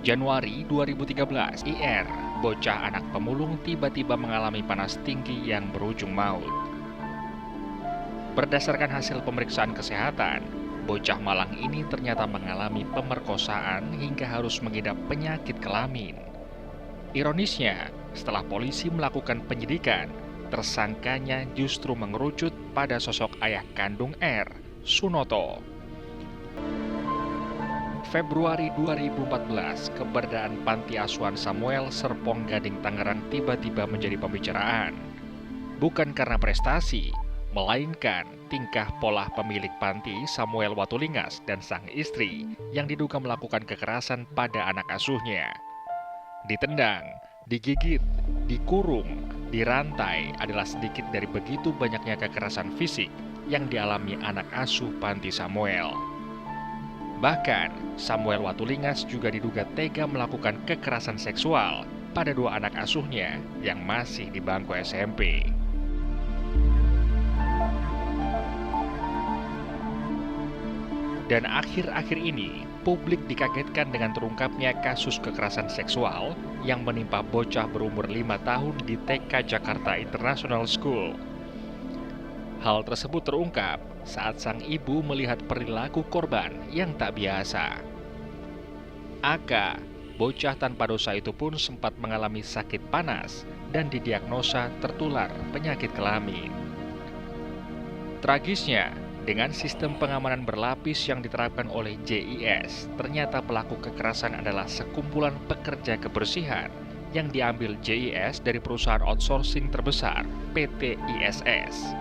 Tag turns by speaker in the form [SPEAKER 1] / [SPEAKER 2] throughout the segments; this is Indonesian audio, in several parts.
[SPEAKER 1] Januari 2013, IR, bocah anak pemulung tiba-tiba mengalami panas tinggi yang berujung maut. Berdasarkan hasil pemeriksaan kesehatan, bocah Malang ini ternyata mengalami pemerkosaan hingga harus mengidap penyakit kelamin. Ironisnya, setelah polisi melakukan penyidikan, tersangkanya justru mengerucut pada sosok ayah kandung R, Sunoto. Februari 2014, keberadaan Panti Asuhan Samuel Serpong Gading Tangerang tiba-tiba menjadi pembicaraan. Bukan karena prestasi, melainkan tingkah pola pemilik panti Samuel Watulingas dan sang istri yang diduga melakukan kekerasan pada anak asuhnya. Ditendang, digigit, dikurung, dirantai adalah sedikit dari begitu banyaknya kekerasan fisik yang dialami anak asuh Panti Samuel. Bahkan, Samuel Watulingas juga diduga tega melakukan kekerasan seksual pada dua anak asuhnya yang masih di bangku SMP. Dan akhir-akhir ini, publik dikagetkan dengan terungkapnya kasus kekerasan seksual yang menimpa bocah berumur 5 tahun di TK Jakarta International School. Hal tersebut terungkap saat sang ibu melihat perilaku korban yang tak biasa. Aka, bocah tanpa dosa itu pun sempat mengalami sakit panas dan didiagnosa tertular penyakit kelamin. Tragisnya, dengan sistem pengamanan berlapis yang diterapkan oleh JIS, ternyata pelaku kekerasan adalah sekumpulan pekerja kebersihan yang diambil JIS dari perusahaan outsourcing terbesar, PT ISS.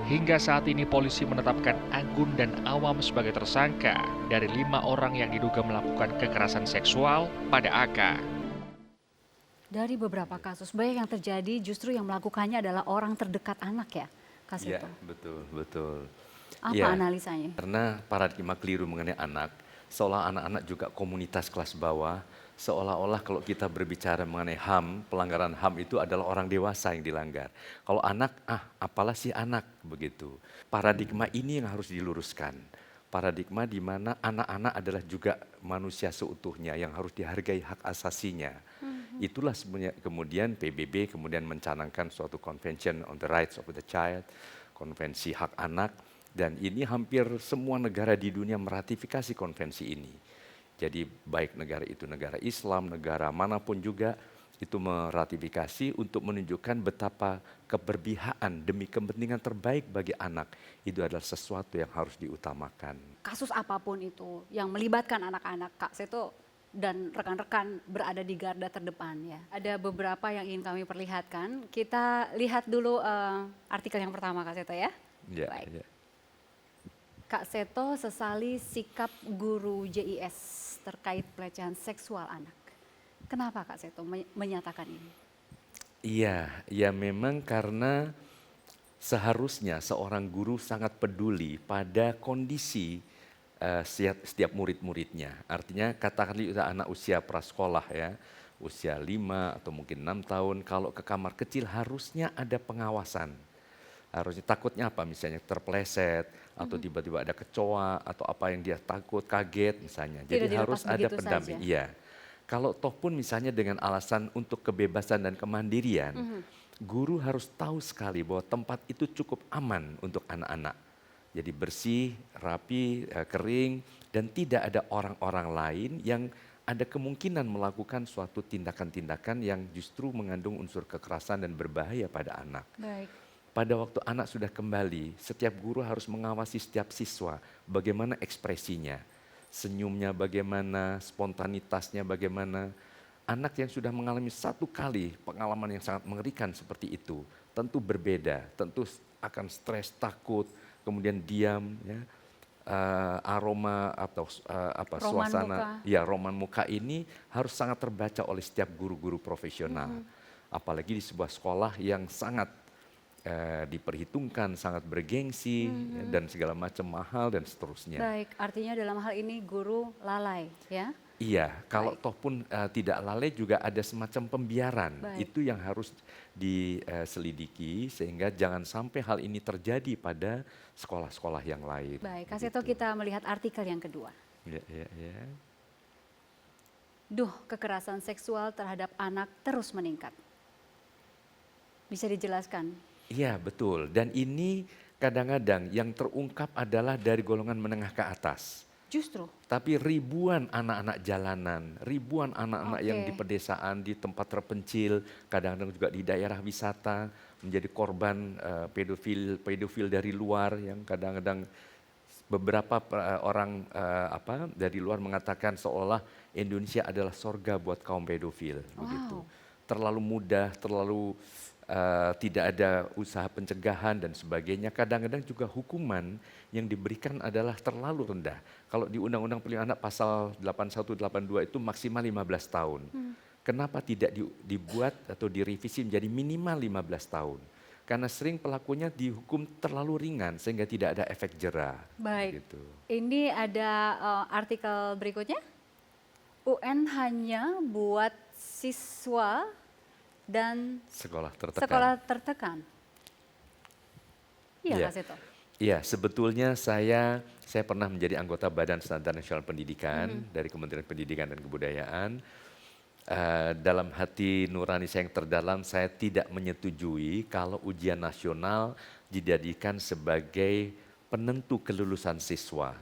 [SPEAKER 1] Hingga saat ini polisi menetapkan Agun dan Awam sebagai tersangka dari 5 orang yang diduga melakukan kekerasan seksual pada AK.
[SPEAKER 2] Dari beberapa kasus, banyak yang terjadi justru yang melakukannya adalah orang terdekat anak ya, Kak
[SPEAKER 3] Iya,
[SPEAKER 2] Seto.
[SPEAKER 3] betul.
[SPEAKER 2] Apa
[SPEAKER 3] Iya,
[SPEAKER 2] analisanya?
[SPEAKER 3] karena paradigma keliru mengenai anak, seolah anak-anak juga komunitas kelas bawah, seolah-olah kalau kita berbicara mengenai HAM, pelanggaran HAM itu adalah orang dewasa yang dilanggar. Kalau anak, apalah sih anak, begitu. Paradigma ini yang harus diluruskan. Paradigma di mana anak-anak adalah juga manusia seutuhnya yang harus dihargai hak asasinya. Itulah sebenarnya kemudian PBB kemudian mencanangkan suatu Convention on the Rights of the Child, konvensi hak anak, dan ini hampir semua negara di dunia meratifikasi konvensi ini. Jadi baik negara itu negara Islam, negara manapun juga itu meratifikasi untuk menunjukkan betapa keberpihakan demi kepentingan terbaik bagi anak itu adalah sesuatu yang harus diutamakan.
[SPEAKER 2] Kasus apapun itu yang melibatkan anak-anak, Kak Seto dan rekan-rekan berada di garda terdepan ya. Ada beberapa yang ingin kami perlihatkan. Kita lihat dulu artikel yang pertama, Kak Seto ya.
[SPEAKER 3] Ya,
[SPEAKER 2] Baik.
[SPEAKER 3] ya.
[SPEAKER 2] Kak Seto sesali sikap guru JIS terkait pelecehan seksual anak. Kenapa Kak Seto menyatakan ini?
[SPEAKER 3] Iya, memang karena seharusnya seorang guru sangat peduli pada kondisi setiap murid-muridnya. Artinya katakanlah anak usia prasekolah ya, usia 5 atau mungkin 6 tahun, kalau ke kamar kecil harusnya ada pengawasan. Harusnya takutnya apa misalnya terpleset atau tiba-tiba ada kecoa atau apa yang dia takut, kaget misalnya. Jadi
[SPEAKER 2] Tidak
[SPEAKER 3] harus
[SPEAKER 2] dilepas
[SPEAKER 3] ada
[SPEAKER 2] begitu
[SPEAKER 3] pendamping.
[SPEAKER 2] saja.
[SPEAKER 3] Iya. Kalau toh pun misalnya dengan alasan untuk kebebasan dan kemandirian, guru harus tahu sekali bahwa tempat itu cukup aman untuk anak-anak. Jadi bersih, rapi, kering, dan tidak ada orang-orang lain yang ada kemungkinan melakukan suatu tindakan-tindakan yang justru mengandung unsur kekerasan dan berbahaya pada anak.
[SPEAKER 2] Baik.
[SPEAKER 3] Pada waktu anak sudah kembali, setiap guru harus mengawasi setiap siswa, bagaimana ekspresinya, senyumnya bagaimana, spontanitasnya bagaimana. Anak yang sudah mengalami satu kali pengalaman yang sangat mengerikan seperti itu, tentu berbeda, tentu akan stres, takut, kemudian diam, ya. Aroma atau
[SPEAKER 2] Roman
[SPEAKER 3] suasana,
[SPEAKER 2] muka.
[SPEAKER 3] ya roman muka ini harus sangat terbaca oleh setiap guru-guru profesional. Apalagi di sebuah sekolah yang sangat diperhitungkan, sangat bergengsi ya, dan segala macam mahal dan seterusnya.
[SPEAKER 2] Baik, artinya dalam hal ini guru lalai ya.
[SPEAKER 3] Iya, kalau
[SPEAKER 2] Baik.
[SPEAKER 3] toh pun tidak lalai juga ada semacam pembiaran.
[SPEAKER 2] Baik.
[SPEAKER 3] Itu yang harus diselidiki sehingga jangan sampai hal ini terjadi pada sekolah-sekolah yang lain.
[SPEAKER 2] Baik, Kak Seto
[SPEAKER 3] Begitu.
[SPEAKER 2] kita melihat artikel yang kedua.
[SPEAKER 3] Ya.
[SPEAKER 2] Duh, kekerasan seksual terhadap anak terus meningkat. Bisa dijelaskan?
[SPEAKER 3] Iya, betul. Dan ini kadang-kadang yang terungkap adalah dari golongan menengah ke atas.
[SPEAKER 2] Justru.
[SPEAKER 3] Tapi ribuan anak-anak jalanan, ribuan anak-anak yang di
[SPEAKER 2] Oke.
[SPEAKER 3] pedesaan, di tempat terpencil, kadang-kadang juga di daerah wisata menjadi korban pedofil dari luar yang kadang-kadang beberapa orang dari luar mengatakan seolah Indonesia adalah sorga buat kaum pedofil begitu.
[SPEAKER 2] Wow.
[SPEAKER 3] Terlalu mudah, terlalu tidak ada usaha pencegahan dan sebagainya. Kadang-kadang juga hukuman yang diberikan adalah terlalu rendah. Kalau di Undang-Undang Perlindungan Anak pasal 81 82 itu maksimal 15 tahun. Kenapa tidak dibuat atau direvisi menjadi minimal 15 tahun? Karena sering pelakunya dihukum terlalu ringan sehingga tidak ada efek jera.
[SPEAKER 2] Baik.
[SPEAKER 3] Gitu.
[SPEAKER 2] Ini ada artikel berikutnya. UN hanya buat siswa dan
[SPEAKER 3] Sekolah tertekan.
[SPEAKER 2] sekolah tertekan. Iya,
[SPEAKER 3] Iya.
[SPEAKER 2] Kak Seto.
[SPEAKER 3] Iya, sebetulnya saya pernah menjadi anggota Badan Standar Nasional Pendidikan dari Kementerian Pendidikan dan Kebudayaan. Dalam hati nurani saya yang terdalam, saya tidak menyetujui kalau ujian nasional dijadikan sebagai penentu kelulusan siswa.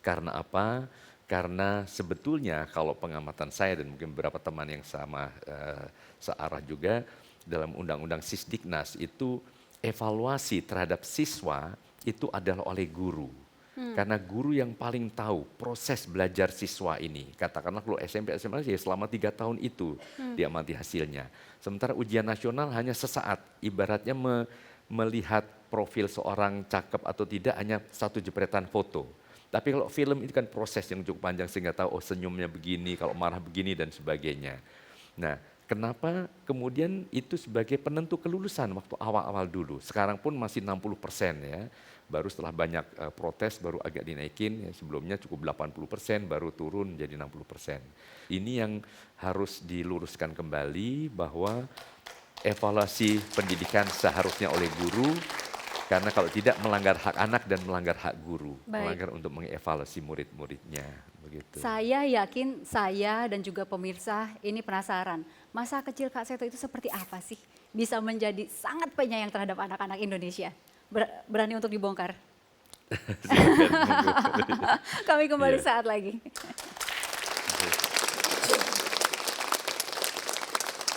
[SPEAKER 3] Karena apa? Karena sebetulnya kalau pengamatan saya dan mungkin beberapa teman yang sama searah juga dalam Undang-Undang Sisdiknas itu evaluasi terhadap siswa itu adalah oleh guru. Karena guru yang paling tahu proses belajar siswa ini. Katakanlah kalau SMP, SMA ya selama 3 tahun itu diamati hasilnya. Sementara ujian nasional hanya sesaat, ibaratnya melihat profil seorang cakep atau tidak hanya satu jepretan foto. Tapi kalau film itu kan proses yang cukup panjang sehingga tahu oh senyumnya begini, kalau marah begini dan sebagainya. Nah, kenapa kemudian itu sebagai penentu kelulusan waktu awal-awal dulu. Sekarang pun masih 60% ya. Baru setelah banyak protes baru agak dinaikin, ya, sebelumnya cukup 80%, baru turun menjadi 60%. Ini yang harus diluruskan kembali bahwa evaluasi pendidikan seharusnya oleh guru, karena kalau tidak melanggar hak anak dan melanggar hak guru,
[SPEAKER 2] Baik.
[SPEAKER 3] melanggar untuk mengevaluasi murid-muridnya. Begitu.
[SPEAKER 2] Saya yakin saya dan juga pemirsa ini penasaran. Masa kecil Kak Seto itu seperti apa sih? Bisa menjadi sangat penyayang terhadap anak-anak Indonesia. Berani untuk dibongkar? Kami kembali
[SPEAKER 3] Iya.
[SPEAKER 2] saat lagi.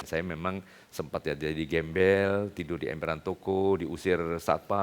[SPEAKER 3] Saya memang sempat ya jadi gembel, tidur di emperan toko, diusir satpam.